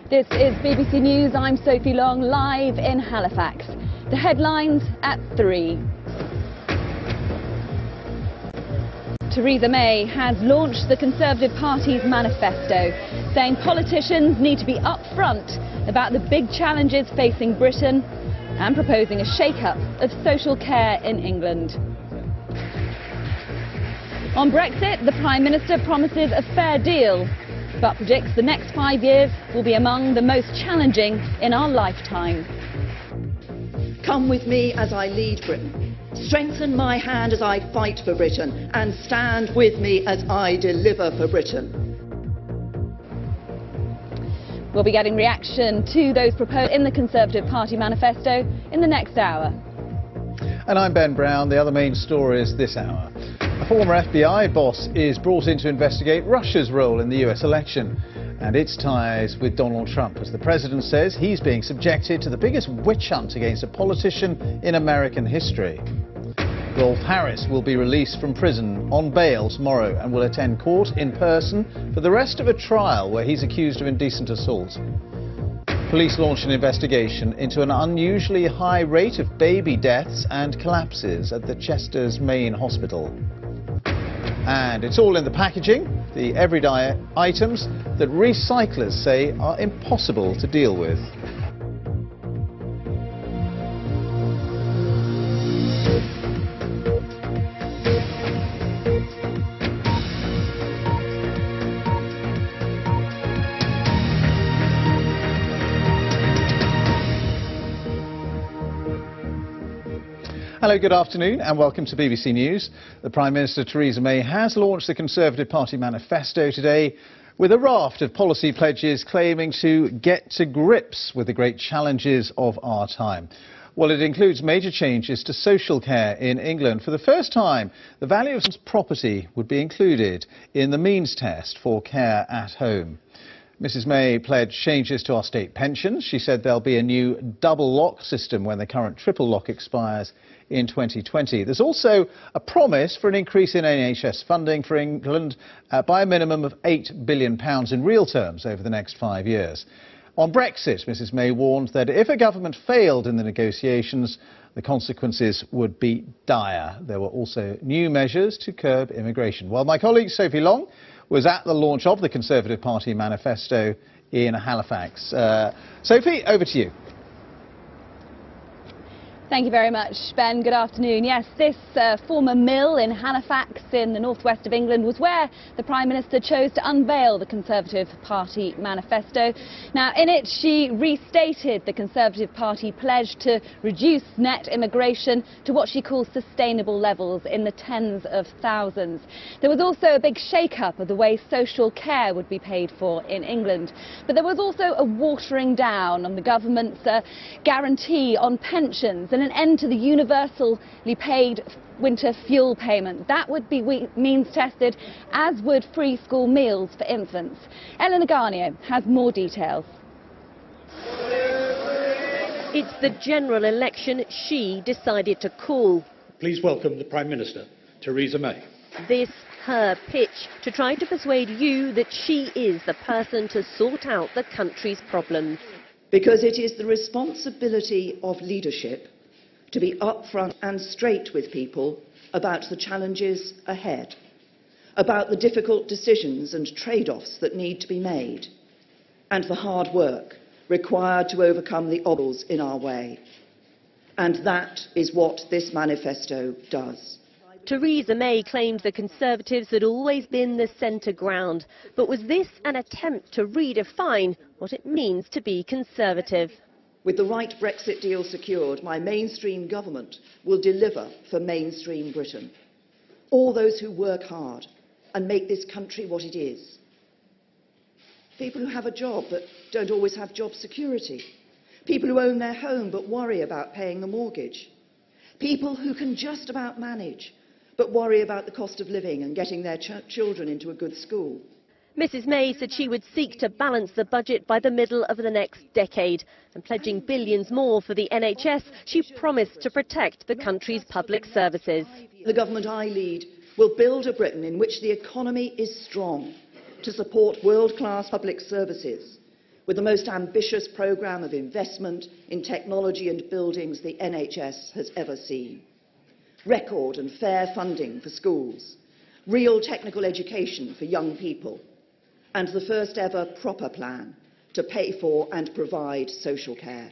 This is BBC News. I'm Sophie Long, live in Halifax. The headlines at 3. Theresa May has launched the Conservative Party's manifesto, saying politicians need to be upfront about the big challenges facing Britain and proposing a shake-up of social care in England. On Brexit, the Prime Minister promises a fair deal, but predicts the next 5 years will be among the most challenging in our lifetime. Come with me as I lead Britain. Strengthen my hand as I fight for Britain, and stand with me as I deliver for Britain. We'll be getting reaction to those proposed in the Conservative Party manifesto in the next hour. And I'm Ben Brown. The other main stories this hour. A former FBI boss is brought in to investigate Russia's role in the US election and its ties with Donald Trump, as the president says he's being subjected to the biggest witch hunt against a politician in American history. Rolf Harris will be released from prison on bail tomorrow and will attend court in person for the rest of a trial where he's accused of indecent assault. Police launched an investigation into an unusually high rate of baby deaths and collapses at the Chester's main hospital. And it's all in the packaging, the everyday items that recyclers say are impossible to deal with. Hello, good afternoon and welcome to BBC News. The Prime Minister Theresa May has launched the Conservative Party manifesto today with a raft of policy pledges claiming to get to grips with the great challenges of our time. Well, it includes major changes to social care in England. For the first time, the value of property would be included in the means test for care at home. Mrs May pledged changes to our state pensions. She said there'll be a new double lock system when the current triple lock expires in 2020. There's also a promise for an increase in NHS funding for England by a minimum of £8 billion in real terms over the next 5 years. On Brexit, Mrs May warned that if a government failed in the negotiations, the consequences would be dire. There were also new measures to curb immigration. Well, my colleague Sophie Long was at the launch of the Conservative Party manifesto in Halifax. Sophie, over to you. Thank you very much, Ben. Good afternoon. Yes, this former mill in Halifax in the northwest of England was where the Prime Minister chose to unveil the Conservative Party manifesto. Now, in it, she restated the Conservative Party pledge to reduce net immigration to what she calls sustainable levels in the tens of thousands. There was also a big shake-up of the way social care would be paid for in England. But there was also a watering down on the government's guarantee on pensions and an end to the universally paid winter fuel payment. That would be means tested, as would free school meals for infants. Eleanor Garnier has more details. It's the general election she decided to call. Please welcome the Prime Minister, Theresa May. This her pitch to try to persuade you that she is the person to sort out the country's problems. Because it is the responsibility of leadership to be upfront and straight with people about the challenges ahead, about the difficult decisions and trade-offs that need to be made, and the hard work required to overcome the obstacles in our way. And that is what this manifesto does. Theresa May claimed the Conservatives had always been the centre ground, but was this an attempt to redefine what it means to be Conservative? With the right Brexit deal secured, my mainstream government will deliver for mainstream Britain. All those who work hard and make this country what it is. People who have a job but don't always have job security. People who own their home but worry about paying the mortgage. People who can just about manage but worry about the cost of living and getting their children into a good school. Mrs May said she would seek to balance the budget by the middle of the next decade, and pledging billions more for the NHS, she promised to protect the country's public services. The government I lead will build a Britain in which the economy is strong to support world-class public services, with the most ambitious programme of investment in technology and buildings the NHS has ever seen. Record and fair funding for schools, real technical education for young people, and the first ever proper plan to pay for and provide social care.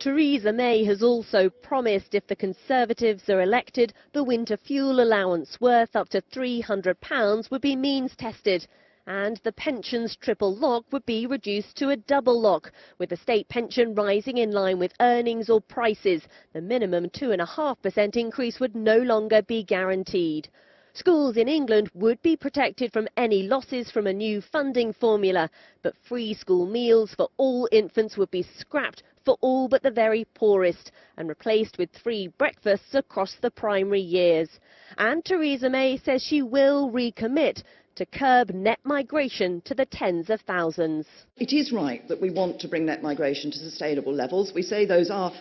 Theresa May has also promised if the Conservatives are elected, the winter fuel allowance worth up to £300 would be means tested. And the pension's triple lock would be reduced to a double lock, with the state pension rising in line with earnings or prices. The minimum 2.5% increase would no longer be guaranteed. Schools in England would be protected from any losses from a new funding formula, but free school meals for all infants would be scrapped for all but the very poorest and replaced with free breakfasts across the primary years. And Theresa May says she will recommit to curb net migration to the tens of thousands. It is right that we want to bring net migration to sustainable levels. We say those are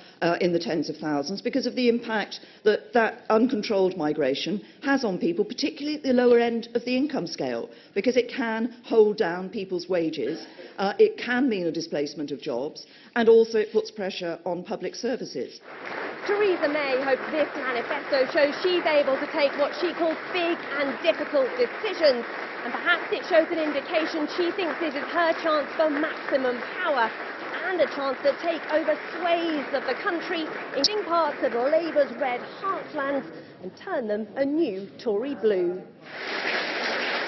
in the tens of thousands because of the impact that uncontrolled migration has on people, particularly at the lower end of the income scale, because it can hold down people's wages, it can mean a displacement of jobs, and also it puts pressure on public services. Theresa May hopes this manifesto shows she's able to take what she calls big and difficult decisions, and perhaps it shows an indication she thinks this is her chance for maximum power and a chance to take over swathes of the country, including parts of Labour's red heartlands, and turn them a new Tory blue.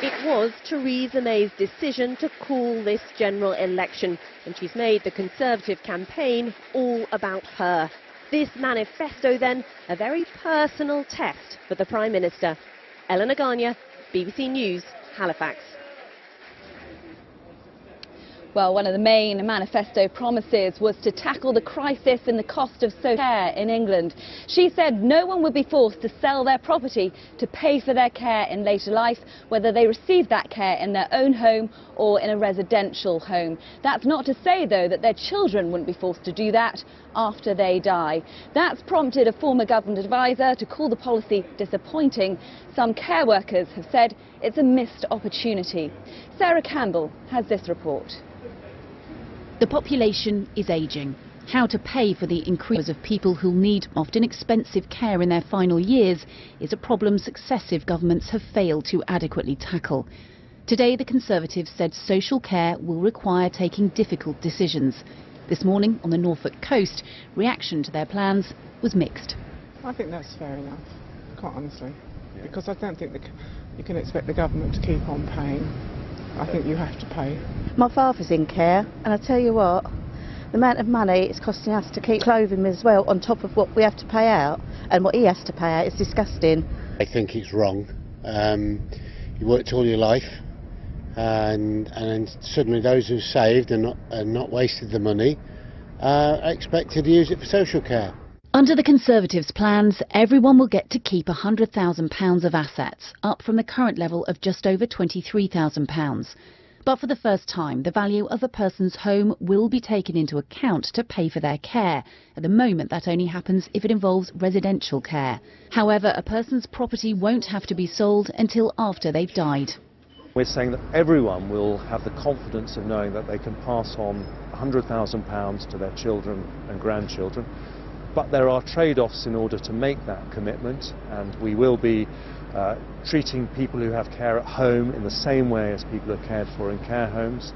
It was Theresa May's decision to call this general election, and she's made the Conservative campaign all about her. This manifesto, then, a very personal test for the Prime Minister. Eleanor Garnier, BBC News, Halifax. Well, one of the main manifesto promises was to tackle the crisis in the cost of social care in England. She said no one would be forced to sell their property to pay for their care in later life, whether they receive that care in their own home or in a residential home. That's not to say, though, that their children wouldn't be forced to do that after they die. That's prompted a former government advisor to call the policy disappointing. Some care workers have said it's a missed opportunity. Sarah Campbell has this report. The population is ageing. How to pay for the increase of people who need often expensive care in their final years is a problem successive governments have failed to adequately tackle. Today, the Conservatives said social care will require taking difficult decisions. This morning, on the Norfolk coast, reaction to their plans was mixed. I think that's fair enough, quite honestly, because I don't think you can expect the government to keep on paying. I think you have to pay. My father's in care, and I tell you what, the amount of money it's costing us to keep clothing him as well, on top of what we have to pay out, and what he has to pay out, is disgusting. I think it's wrong. You worked all your life, and suddenly those who saved and not wasted the money are expected to use it for social care. Under the Conservatives' plans, everyone will get to keep £100,000 of assets, up from the current level of just over £23,000. But for the first time, the value of a person's home will be taken into account to pay for their care. At the moment, that only happens if it involves residential care. However, a person's property won't have to be sold until after they've died. We're saying that everyone will have the confidence of knowing that they can pass on £100,000 to their children and grandchildren. But there are trade-offs in order to make that commitment, and we will be treating people who have care at home in the same way as people are cared for in care homes.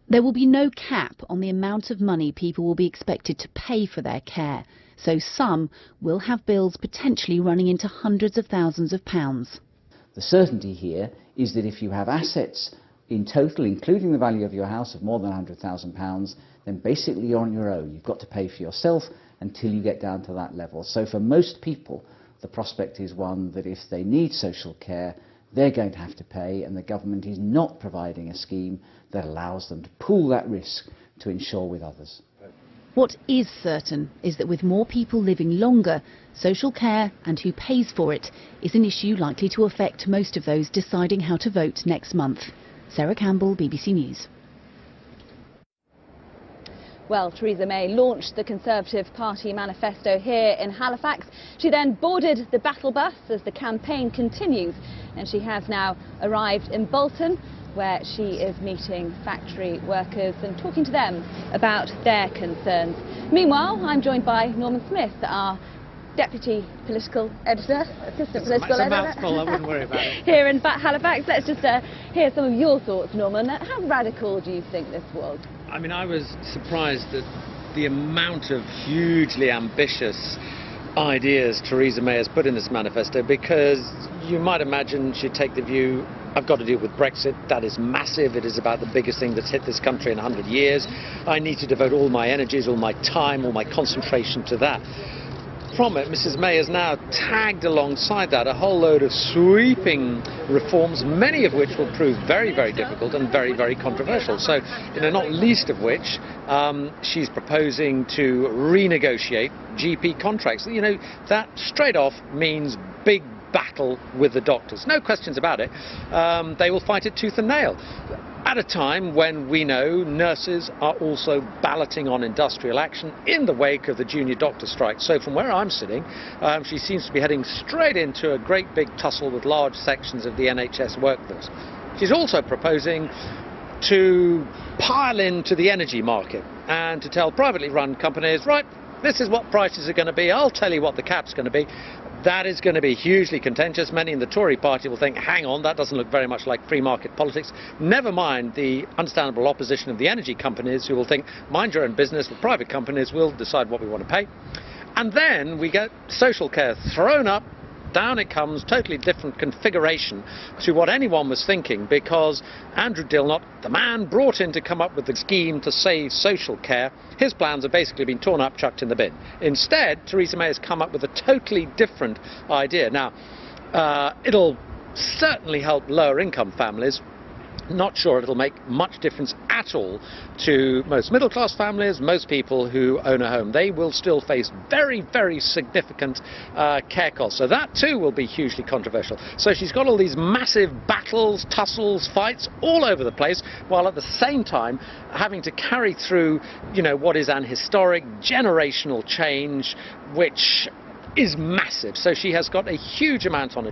There will be no cap on the amount of money people will be expected to pay for their care, so some will have bills potentially running into hundreds of thousands of pounds. The certainty here is that if you have assets in total, including the value of your house, of more than £100,000, then basically you're on your own. You've got to pay for yourself until you get down to that level. So for most people, the prospect is one that if they need social care, they're going to have to pay, and the government is not providing a scheme that allows them to pool that risk to insure with others. What is certain is that with more people living longer, social care and who pays for it is an issue likely to affect most of those deciding how to vote next month. Sarah Campbell, BBC News. Well, Theresa May launched the Conservative Party manifesto here in Halifax. She then boarded the battle bus as the campaign continues, and she has now arrived in Bolton, where she is meeting factory workers and talking to them about their concerns. Meanwhile, I'm joined by Norman Smith, our Deputy Political Editor, Assistant Political Editor. It's a mouthful, I wouldn't worry about it. Here in Halifax. Let's just hear some of your thoughts, Norman. How radical do you think this was? I mean, I was surprised at the amount of hugely ambitious ideas Theresa May has put in this manifesto, because you might imagine she'd take the view, I've got to deal with Brexit, that is massive, it is about the biggest thing that's hit this country in 100 years, I need to devote all my energies, all my time, all my concentration to that. From it, Mrs May has now tagged alongside that a whole load of sweeping reforms, many of which will prove very, very difficult and very, very controversial. So, not least of which, she's proposing to renegotiate GP contracts. That straight off means big battle with the doctors. No questions about it. They will fight it tooth and nail. At a time when we know nurses are also balloting on industrial action in the wake of the junior doctor strike. So from where I'm sitting, she seems to be heading straight into a great big tussle with large sections of the NHS workforce. She's also proposing to pile into the energy market and to tell privately run companies, right, this is what prices are going to be, I'll tell you what the cap's going to be. That is going to be hugely contentious. Many in the Tory party will think, hang on, that doesn't look very much like free market politics. Never mind the understandable opposition of the energy companies who will think, mind your own business, the private companies will decide what we want to pay. And then we get social care thrown up, down it comes, totally different configuration to what anyone was thinking, because Andrew Dilnot, the man brought in to come up with the scheme to save social care, his plans have basically been torn up, chucked in the bin. Instead, Theresa May has come up with a totally different idea. Now, it'll certainly help lower income families. Not sure it'll make much difference at all to most middle class families, most people who own a home. They will still face very, very significant care costs. So that too will be hugely controversial. So she's got all these massive battles, tussles, fights all over the place, while at the same time having to carry through, what is an historic generational change, which is massive. So she has got a huge amount on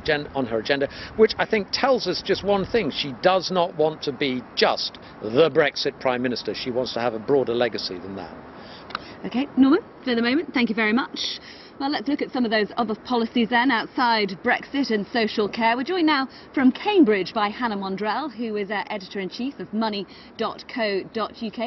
her agenda, which I think tells us just one thing. She does not want to be just the Brexit Prime Minister. She wants to have a broader legacy than that. OK, Norman, for the moment, thank you very much. Well, let's look at some of those other policies then outside Brexit and social care. We're joined now from Cambridge by Hannah Mondrell, who is Editor-in-Chief of money.co.uk.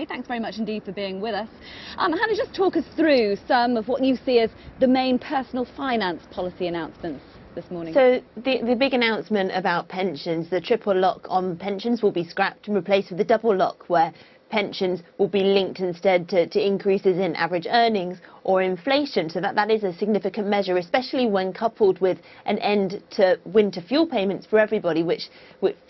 Thanks very much indeed for being with us. Hannah, just talk us through some of what you see as the main personal finance policy announcements this morning. So the big announcement about pensions, the triple lock on pensions will be scrapped and replaced with the double lock, where pensions will be linked instead to increases in average earnings or inflation. So that is a significant measure, especially when coupled with an end to winter fuel payments for everybody, which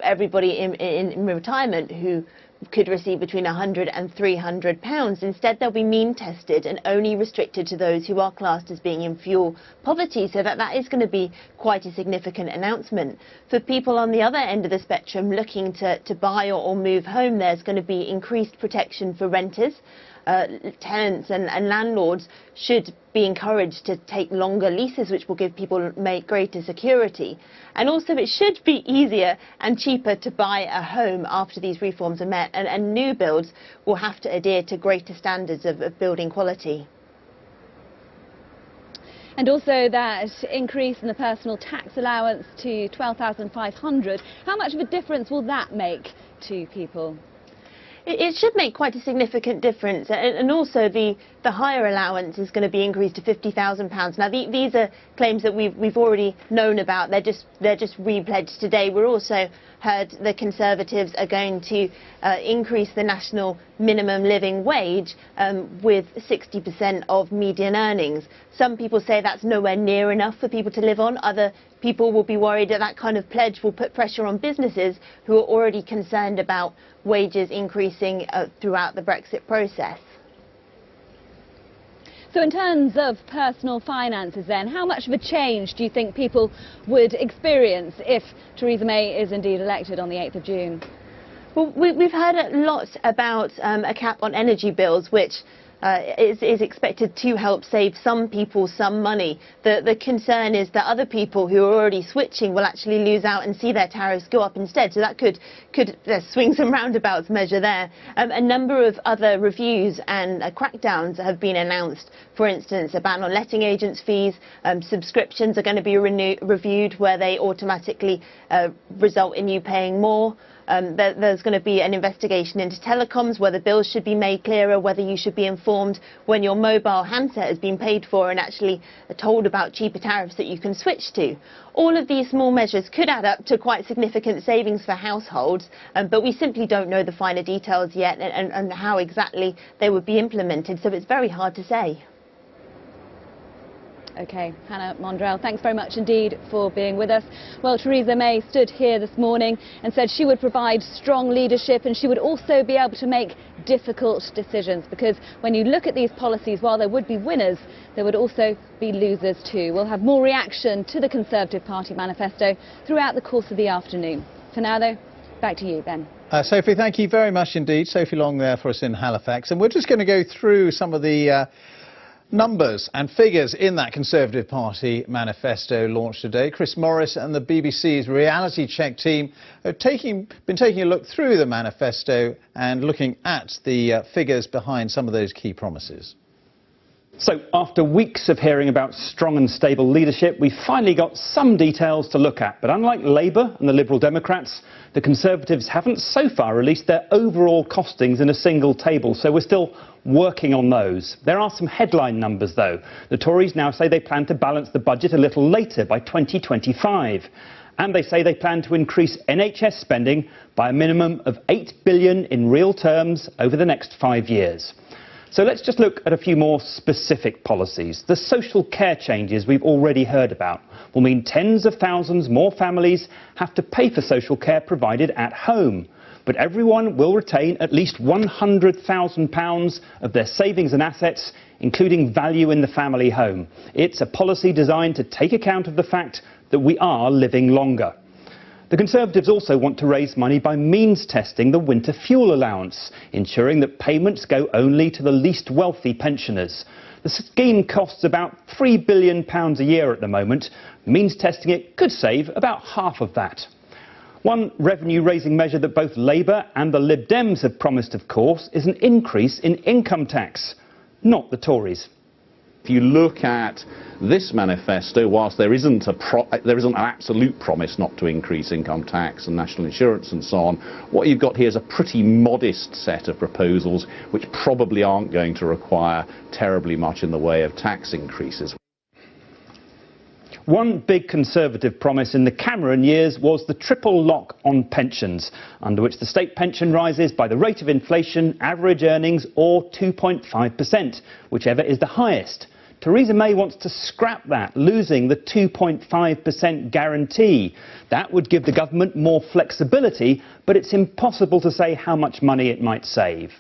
everybody in retirement who could receive between £100 and £300. Instead, they'll be mean tested and only restricted to those who are classed as being in fuel poverty. So that is going to be quite a significant announcement. For people on the other end of the spectrum looking to buy or move home, there's going to be increased protection for renters. Tenants and landlords should be encouraged to take longer leases, which will give people greater security. And also it should be easier and cheaper to buy a home after these reforms are met, and new builds will have to adhere to greater standards of building quality. And also that increase in the personal tax allowance to £12,500. How much of a difference will that make to people? It should make quite a significant difference, and also the higher allowance is going to be increased to £50,000. Now these are claims that we've already known about. They're just re-pledged today. We're also heard the Conservatives are going to increase the national minimum living wage with 60% of median earnings. Some people say that's nowhere near enough for people to live on. Other people will be worried that kind of pledge will put pressure on businesses who are already concerned about wages increasing throughout the Brexit process. So in terms of personal finances then, how much of a change do you think people would experience if Theresa May is indeed elected on the 8th of June? Well, we've heard a lot about a cap on energy bills, which is expected to help save some people some money. The concern is that other people who are already switching will actually lose out and see their tariffs go up instead. So that could swings and roundabouts measure there. A number of other reviews and crackdowns have been announced. For instance, a ban on letting agents' fees. Subscriptions are going to be reviewed, where they automatically result in you paying more. There's going to be an investigation into telecoms, whether bills should be made clearer, whether you should be informed when your mobile handset has been paid for and actually told about cheaper tariffs that you can switch to. All of these small measures could add up to quite significant savings for households, but we simply don't know the finer details yet and how exactly they would be implemented, so it's very hard to say. OK, Hannah Mondrell, thanks very much indeed for being with us. Well, Theresa May stood here this morning and said she would provide strong leadership and she would also be able to make difficult decisions, because when you look at these policies, while there would be winners, there would also be losers too. We'll have more reaction to the Conservative Party manifesto throughout the course of the afternoon. For now, though, back to you, Ben. Sophie, thank you very much indeed. Sophie Long there for us in Halifax. And we're just going to go through some of the numbers and figures in that Conservative Party manifesto launched today. Chris Morris and the BBC's Reality Check team have been taking a look through the manifesto and looking at the figures behind some of those key promises. So, after weeks of hearing about strong and stable leadership, we finally got some details to look at. But unlike Labour and the Liberal Democrats, the Conservatives haven't so far released their overall costings in a single table, so we're still working on those. There are some headline numbers, though. The Tories now say they plan to balance the budget a little later, by 2025. And they say they plan to increase NHS spending by a minimum of £8 billion in real terms over the next 5 years. So let's just look at a few more specific policies. The social care changes we've already heard about will mean tens of thousands more families have to pay for social care provided at home. But everyone will retain at least £100,000 of their savings and assets, including value in the family home. It's a policy designed to take account of the fact that we are living longer. The Conservatives also want to raise money by means testing the winter fuel allowance, ensuring that payments go only to the least wealthy pensioners. The scheme costs about £3 billion a year at the moment. Means testing it could save about half of that. One revenue-raising measure that both Labour and the Lib Dems have promised, of course, is an increase in income tax, not the Tories. If you look at this manifesto, whilst there isn't an absolute promise not to increase income tax and national insurance and so on, what you've got here is a pretty modest set of proposals which probably aren't going to require terribly much in the way of tax increases. One big Conservative promise in the Cameron years was the triple lock on pensions, under which the state pension rises by the rate of inflation, average earnings or 2.5%, whichever is the highest. Theresa May wants to scrap that, losing the 2.5% guarantee. That would give the government more flexibility, but it's impossible to say how much money it might save.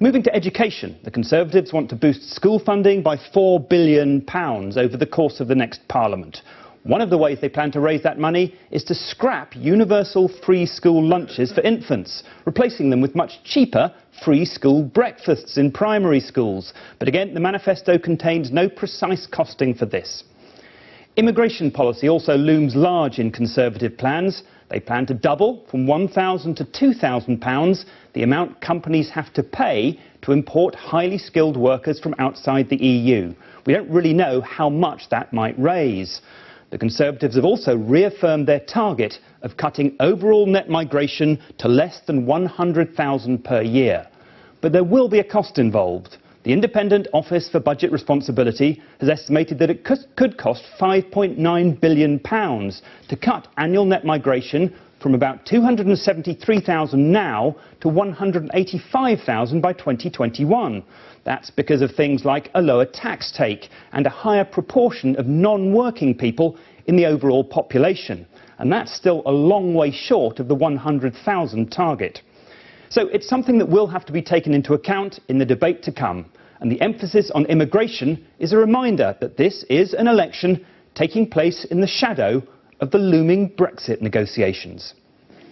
Moving to education, the Conservatives want to boost school funding by £4 billion over the course of the next Parliament. One of the ways they plan to raise that money is to scrap universal free school lunches for infants, replacing them with much cheaper free school breakfasts in primary schools. But again, the manifesto contains no precise costing for this. Immigration policy also looms large in Conservative plans. They plan to double from £1,000 to £2,000 the amount companies have to pay to import highly skilled workers from outside the EU. We don't really know how much that might raise. The Conservatives have also reaffirmed their target of cutting overall net migration to less than 100,000 per year. But there will be a cost involved. The Independent Office for Budget Responsibility has estimated that it could cost £5.9 billion to cut annual net migration from about 273,000 now to 185,000 by 2021. That's because of things like a lower tax take and a higher proportion of non-working people in the overall population. And that's still a long way short of the 100,000 target. So it's something that will have to be taken into account in the debate to come. And the emphasis on immigration is a reminder that this is an election taking place in the shadow of the looming Brexit negotiations.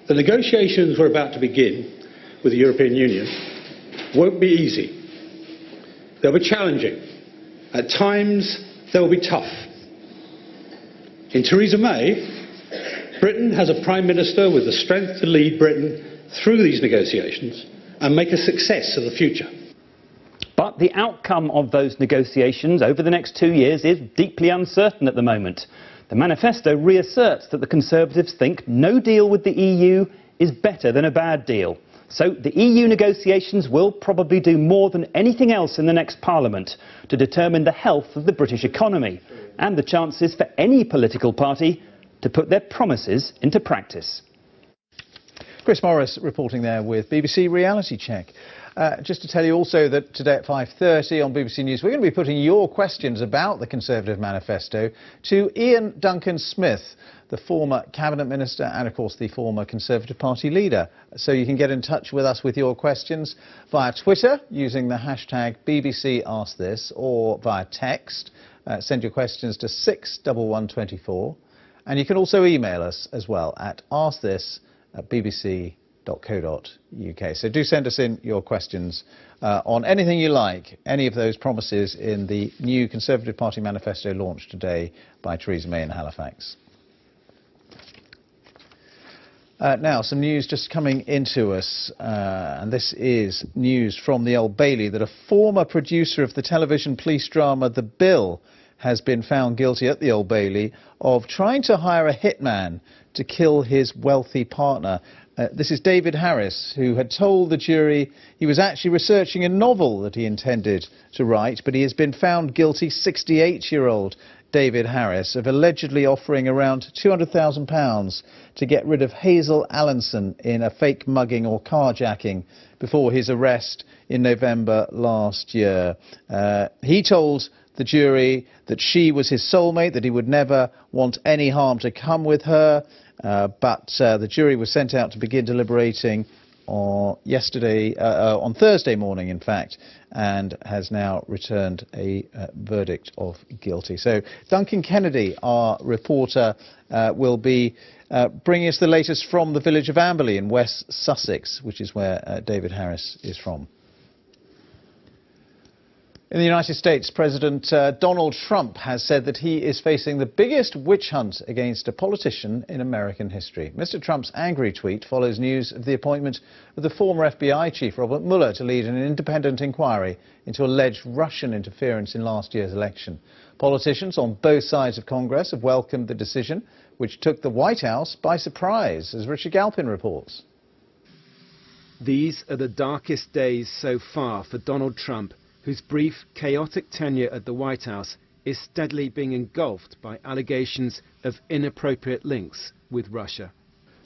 The negotiations we're about to begin with the European Union won't be easy. They'll be challenging. At times, they'll be tough. In Theresa May, Britain has a Prime Minister with the strength to lead Britain through these negotiations and make a success of the future. But the outcome of those negotiations over the next 2 years is deeply uncertain at the moment. The manifesto reasserts that the Conservatives think no deal with the EU is better than a bad deal. So the EU negotiations will probably do more than anything else in the next Parliament to determine the health of the British economy and the chances for any political party to put their promises into practice. Chris Morris reporting there with BBC Reality Check. Just to tell you also that today at 5:30 on BBC News, we're going to be putting your questions about the Conservative manifesto to Ian Duncan Smith, the former Cabinet Minister and, of course, the former Conservative Party leader. So you can get in touch with us with your questions via Twitter using the hashtag BBC Ask This, or via text. Send your questions to 61124. And you can also email us as well at askthis@bbc.co.uk. So do send us in your questions on anything you like, any of those promises in the new Conservative Party manifesto launched today by Theresa May in Halifax. Now, some news just coming into us, and this is news from the Old Bailey, that a former producer of the television police drama The Bill has been found guilty at the Old Bailey of trying to hire a hitman to kill his wealthy partner. This is David Harris, who had told the jury he was actually researching a novel that he intended to write, but he has been found guilty, 68-year-old David Harris, of allegedly offering around £200,000 to get rid of Hazel Allenson in a fake mugging or carjacking before his arrest in November last year. He told the jury that she was his soulmate, that he would never want any harm to come with her, but the jury was sent out to begin deliberating on Thursday morning, in fact, and has now returned a verdict of guilty. So Duncan Kennedy, our reporter, will be bringing us the latest from the village of Amberley in West Sussex, which is where David Harris is from. In the United States, President Donald Trump has said that he is facing the biggest witch hunt against a politician in American history. Mr. Trump's angry tweet follows news of the appointment of the former FBI chief, Robert Mueller, to lead an independent inquiry into alleged Russian interference in last year's election. Politicians on both sides of Congress have welcomed the decision, which took the White House by surprise, as Richard Galpin reports. These are the darkest days so far for Donald Trump, whose brief, chaotic tenure at the White House is steadily being engulfed by allegations of inappropriate links with Russia.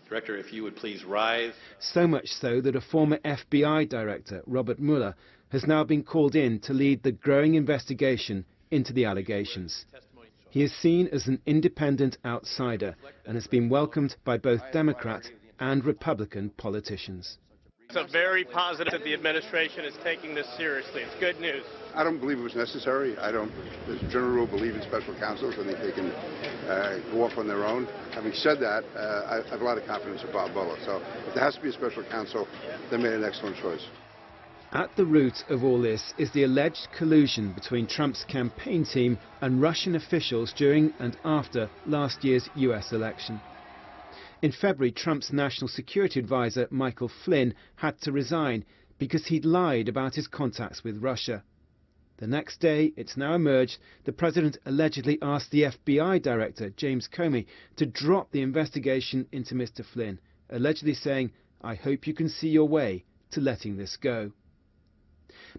Director, if you would please rise. So much so that a former FBI director, Robert Mueller, has now been called in to lead the growing investigation into the allegations. He is seen as an independent outsider and has been welcomed by both Democrat and Republican politicians. It's very positive that the administration is taking this seriously. It's good news. I don't believe it was necessary. I don't, as a general rule, believe in special counsels. I think they can go off on their own. Having said that, I have a lot of confidence in Bob Mueller. So if there has to be a special counsel, they made an excellent choice. At the root of all this is the alleged collusion between Trump's campaign team and Russian officials during and after last year's US election. In February, Trump's national security advisor, Michael Flynn, had to resign because he'd lied about his contacts with Russia. The next day, it's now emerged, the president allegedly asked the FBI director, James Comey, to drop the investigation into Mr. Flynn, allegedly saying, "I hope you can see your way to letting this go."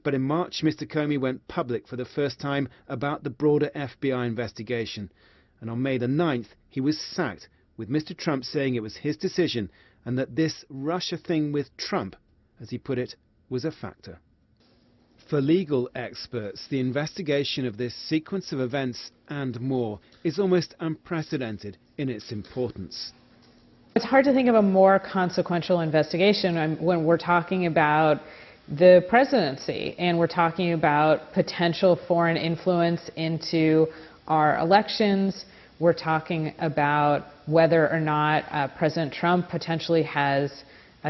But in March, Mr. Comey went public for the first time about the broader FBI investigation. And on May the 9th, he was sacked, with Mr. Trump saying it was his decision and that this Russia thing with Trump, as he put it, was a factor. For legal experts, the investigation of this sequence of events and more is almost unprecedented in its importance. It's hard to think of a more consequential investigation when we're talking about the presidency and we're talking about potential foreign influence into our elections. We're talking about whether or not President Trump potentially has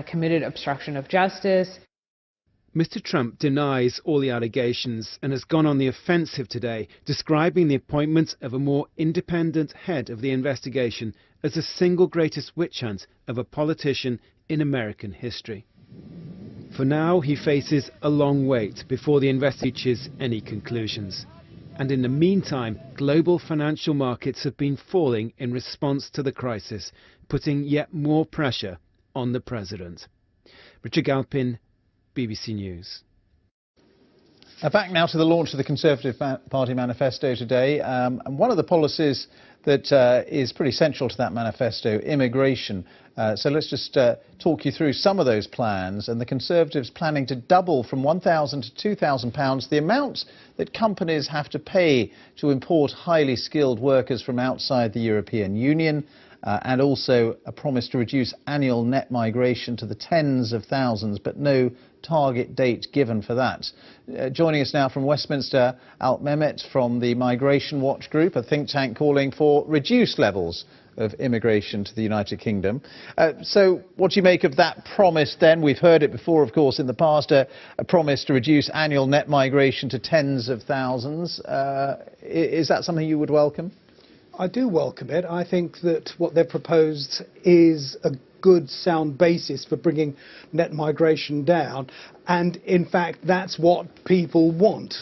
committed obstruction of justice. Mr. Trump denies all the allegations and has gone on the offensive today, describing the appointment of a more independent head of the investigation as the single greatest witch hunt of a politician in American history. For now, he faces a long wait before the investigation reaches any conclusions. And in the meantime, global financial markets have been falling in response to the crisis, putting yet more pressure on the president. Richard Galpin, BBC News. Back now to the launch of the Conservative Party manifesto today. And one of the policies that is pretty central to that manifesto, immigration. So let's just talk you through some of those plans. And the Conservatives planning to double from £1,000 to £2,000 the amount that companies have to pay to import highly skilled workers from outside the European Union. And also a promise to reduce annual net migration to the tens of thousands, but no target date given for that. Joining us now from Westminster, Alt Mehmet from the Migration Watch Group, a think tank calling for reduced levels of immigration to the United Kingdom. So what do you make of that promise then? We've heard it before, of course, in the past, a promise to reduce annual net migration to tens of thousands. Is that something you would welcome? I do welcome it. I think that what they've proposed is a good, sound basis for bringing net migration down. And in fact, that's what people want.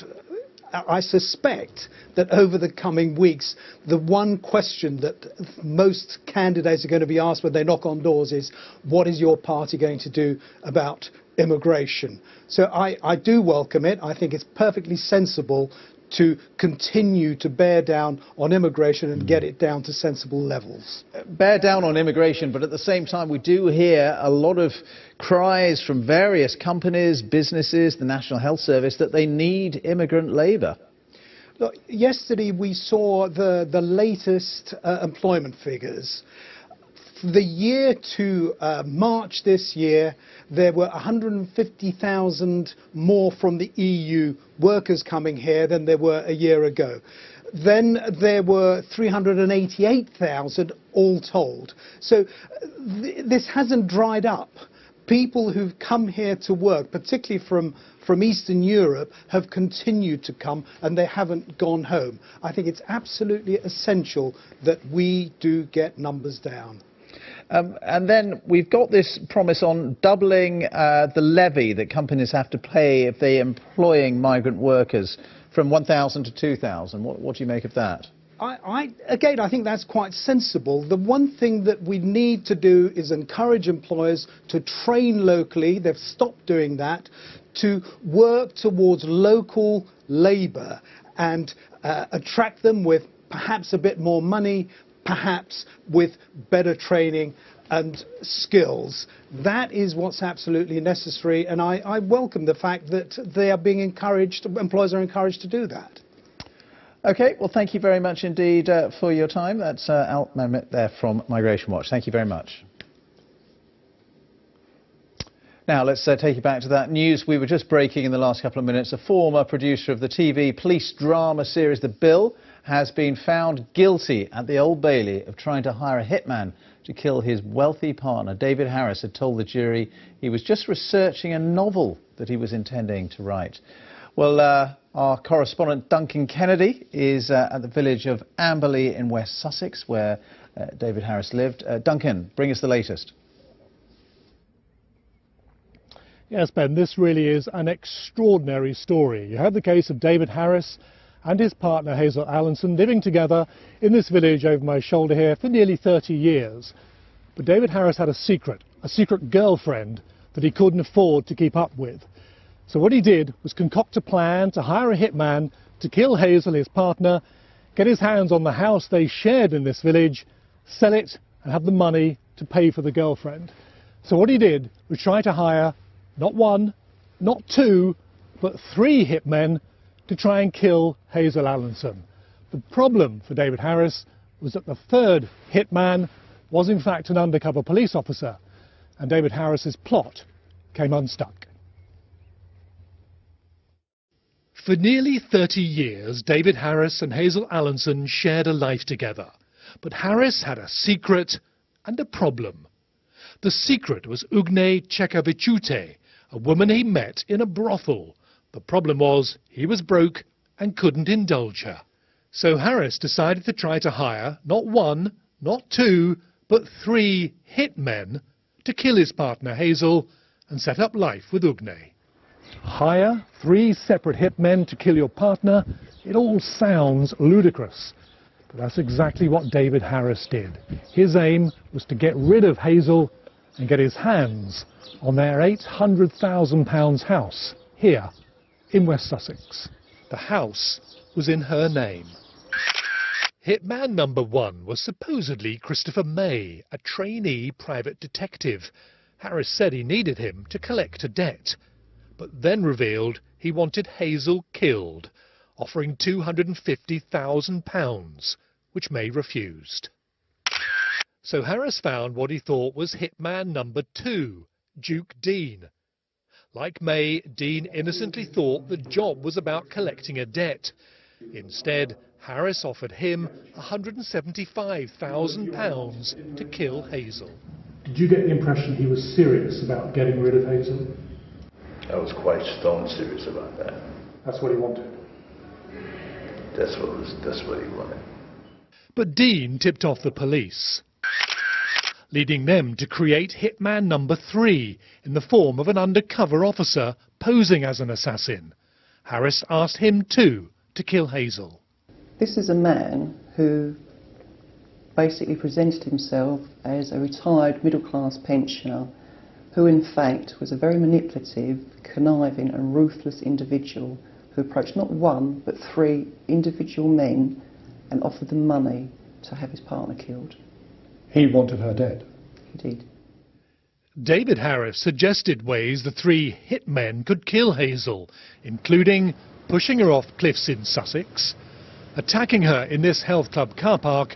I suspect that over the coming weeks, the one question that most candidates are going to be asked when they knock on doors is, what is your party going to do about immigration? So I do welcome it. I think it's perfectly sensible to continue to bear down on immigration and get it down to sensible levels. Bear down on immigration, but at the same time we do hear a lot of cries from various companies, businesses, the National Health Service that they need immigrant labour. Look, yesterday we saw the latest employment figures. The year to March this year, there were 150,000 more from the EU workers coming here than there were a year ago. Then there were 388,000 all told. So this hasn't dried up. People who've come here to work, particularly from Eastern Europe, have continued to come and they haven't gone home. I think it's absolutely essential that we do get numbers down. And then we've got this promise on doubling the levy that companies have to pay if they're employing migrant workers from 1,000 to 2,000. What do you make of that? Again, I think that's quite sensible. The one thing that we need to do is encourage employers to train locally. They've stopped doing that, to work towards local labour and attract them with perhaps a bit more money, perhaps with better training and skills. That is what's absolutely necessary, and I welcome the fact that they are being encouraged, employers are encouraged to do that. OK, well, thank you very much indeed for your time. That's Alt Mehmet there from Migration Watch. Thank you very much. Now, let's take you back to that news we were just breaking in the last couple of minutes. A former producer of the TV police drama series The Bill has been found guilty at the Old Bailey of trying to hire a hitman to kill his wealthy partner. David Harris had told the jury he was just researching a novel that he was intending to write. Well, our correspondent Duncan Kennedy is at the village of Amberley in West Sussex, where David Harris lived. Duncan, bring us the latest. Yes, Ben, this really is an extraordinary story. You had the case of David Harris and his partner Hazel Allinson living together in this village over my shoulder here for nearly 30 years. But David Harris had a secret girlfriend that he couldn't afford to keep up with. So what he did was concoct a plan to hire a hitman to kill Hazel, his partner, get his hands on the house they shared in this village, sell it and have the money to pay for the girlfriend. So what he did was try to hire not one, not two, but 3 hitmen to try and kill Hazel Allinson. The problem for David Harris was that the 3rd hitman was in fact an undercover police officer, and David Harris's plot came unstuck. For nearly 30 years, David Harris and Hazel Allinson shared a life together. But Harris had a secret and a problem. The secret was Ugne Chekavichute, a woman he met in a brothel. The problem was he was broke and couldn't indulge her. So Harris decided to try to hire not one, not two, but 3 hitmen to kill his partner Hazel and set up life with Ugne. Hire 3 separate hitmen to kill your partner? It all sounds ludicrous. But that's exactly what David Harris did. His aim was to get rid of Hazel and get his hands on their £800,000 house here in West Sussex. The house was in her name. Hitman number 1 was supposedly Christopher May, a trainee private detective. Harris said he needed him to collect a debt, but then revealed he wanted Hazel killed, offering £250,000, which May refused. So Harris found what he thought was hitman number 2, Duke Dean. Like May, Dean innocently thought the job was about collecting a debt. Instead, Harris offered him £175,000 to kill Hazel. Did you get the impression he was serious about getting rid of Hazel? I was quite stone serious about that. That's what he wanted. That's what he wanted. But Dean tipped off the police, leading them to create hitman number 3 in the form of an undercover officer posing as an assassin. Harris asked him too to kill Hazel. This is a man who basically presented himself as a retired middle-class pensioner who in fact was a very manipulative, conniving and ruthless individual who approached not 1 but 3 individual men and offered them money to have his partner killed. He wanted her dead. He did. David Harris suggested ways the 3 hitmen could kill Hazel, including pushing her off cliffs in Sussex, attacking her in this health club car park,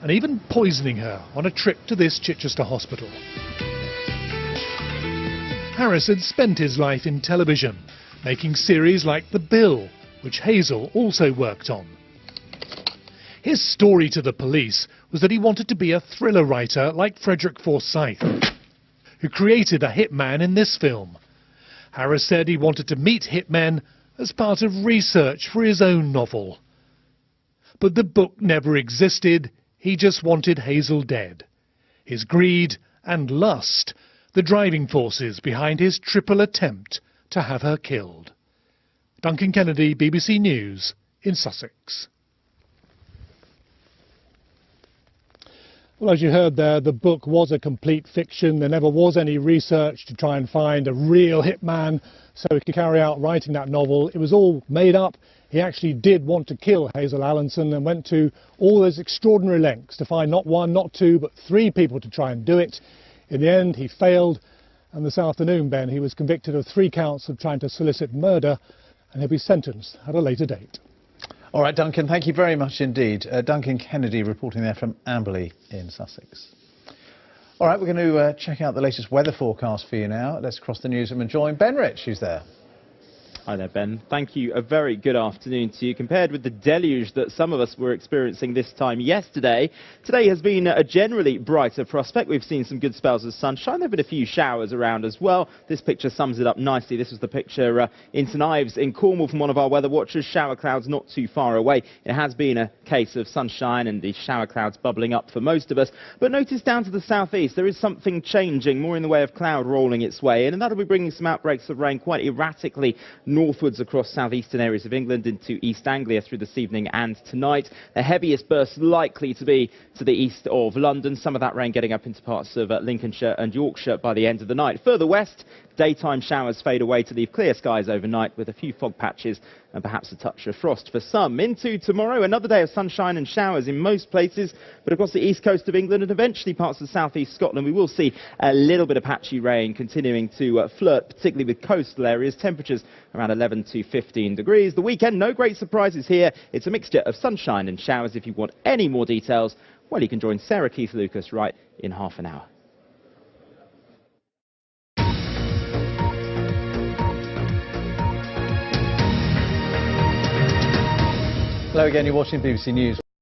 and even poisoning her on a trip to this Chichester hospital. Harris had spent his life in television, making series like The Bill, which Hazel also worked on. His story to the police was that he wanted to be a thriller writer like Frederick Forsyth, who created a hitman in this film. Harris said he wanted to meet hitmen as part of research for his own novel. But the book never existed, he just wanted Hazel dead. His greed and lust, the driving forces behind his triple attempt to have her killed. Duncan Kennedy, BBC News, in Sussex. Well, as you heard there, the book was a complete fiction. There never was any research to try and find a real hitman so he could carry out writing that novel. It was all made up. He actually did want to kill Hazel Allinson and went to all those extraordinary lengths to find not 1, not 2, but 3 people to try and do it. In the end, he failed, and this afternoon, Ben, he was convicted of 3 counts of trying to solicit murder, and he'll be sentenced at a later date. All right, Duncan, thank you very much indeed. Duncan Kennedy reporting there from Amberley in Sussex. All right, we're going to check out the latest weather forecast for you now. Let's cross the newsroom and join Ben Rich, who's there. Hi there, Ben. Thank you. A very good afternoon to you. Compared with the deluge that some of us were experiencing this time yesterday, today has been a generally brighter prospect. We've seen some good spells of sunshine. There have been a few showers around as well. This picture sums it up nicely. This was the picture in St Ives in Cornwall from one of our weather watchers. Shower clouds not too far away. It has been a case of sunshine and the shower clouds bubbling up for most of us. But notice down to the southeast, there is something changing, more in the way of cloud rolling its way in, and that'll be bringing some outbreaks of rain quite erratically northwards across southeastern areas of England into East Anglia through this evening and tonight. The heaviest bursts likely to be to the east of London, some of that rain getting up into parts of Lincolnshire and Yorkshire by the end of the night. Further west, daytime showers fade away to leave clear skies overnight with a few fog patches and perhaps a touch of frost for some. Into tomorrow, another day of sunshine and showers in most places, but across the east coast of England and eventually parts of southeast Scotland, we will see a little bit of patchy rain continuing to flirt, particularly with coastal areas. Temperatures around 11 to 15 degrees. The weekend, no great surprises here. It's a mixture of sunshine and showers. If you want any more details, well, you can join Sarah Keith-Lucas right in half an hour. Hello again, you're watching BBC News.